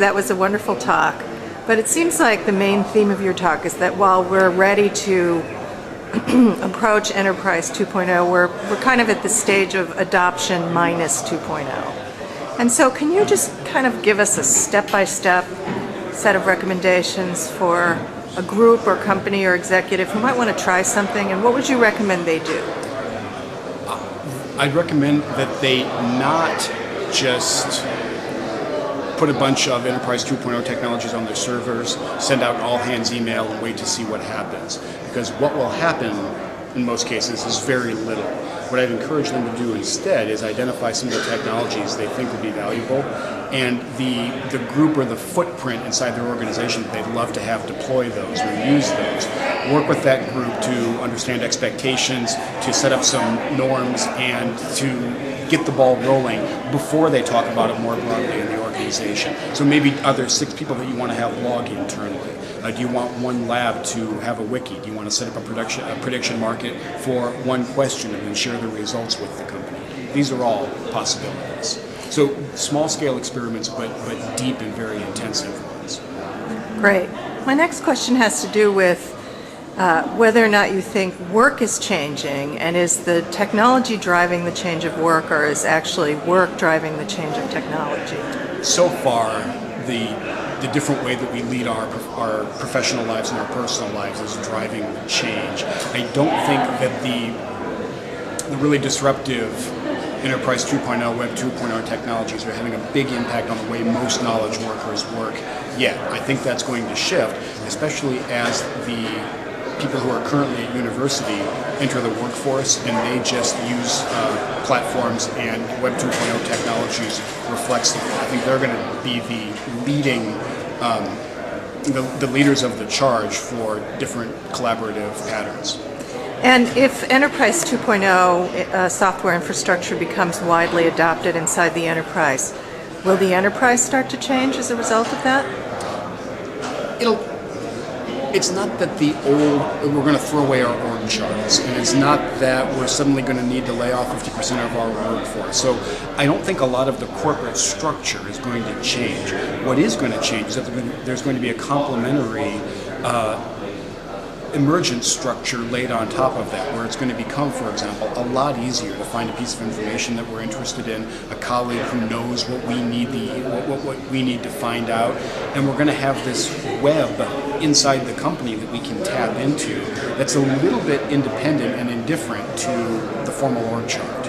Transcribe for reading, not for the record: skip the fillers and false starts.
That was a wonderful talk, but it seems like the main theme of your talk is that while we're ready to approach Enterprise 2.0, we're kind of at the stage of adoption minus 2.0. And so can you just kind of give us a step-by-step set of recommendations for a group or company or executive who might want to try something, and what would you recommend they do? I'd recommend that they not just put a bunch of Enterprise 2.0 technologies on their servers, send out all-hands email, and wait to see what happens. Because what will happen in most cases is very little. What I'd encourage them to do instead is identify some of the technologies they think would be valuable and the group or the footprint inside their organization that they'd love to have deploy those or use those. Work with that group to understand expectations, to set up some norms, and to get the ball rolling before they talk about it more broadly in the organization. So maybe other 6 people that you want to have log internally. Do you want one lab to have a wiki? Do you want to set up a prediction market for one question and then share the results with the company? These are all possibilities. So small-scale experiments, but deep and very intensive ones. Great. My next question has to do with whether or not you think work is changing, and is the technology driving the change of work, or is actually work driving the change of technology? So far, the different way that we lead our professional lives and our personal lives is driving the change. I don't think that the really disruptive Enterprise 2.0, Web 2.0 technologies are having a big impact on the way most knowledge workers work yet. I think that's going to shift, especially as the people who are currently at university enter the workforce and they just use platforms, and Web 2.0 technologies reflects them. I think they're going to be the leading, the leaders of the charge for different collaborative patterns. And if Enterprise 2.0 software infrastructure becomes widely adopted inside the enterprise, will the enterprise start to change as a result of that? It's not that we're going to throw away our org charts, and it's not that we're suddenly going to need to lay off 50% of our workforce. So I don't think a lot of the corporate structure is going to change. What is going to change is that there's going to be a complementary emergent structure laid on top of that, where it's going to become, for example, a lot easier to find a piece of information that we're interested in, a colleague who knows what we need what we need to find out, and we're going to have this web inside the company that we can tap into that's a little bit independent and indifferent to the formal org chart.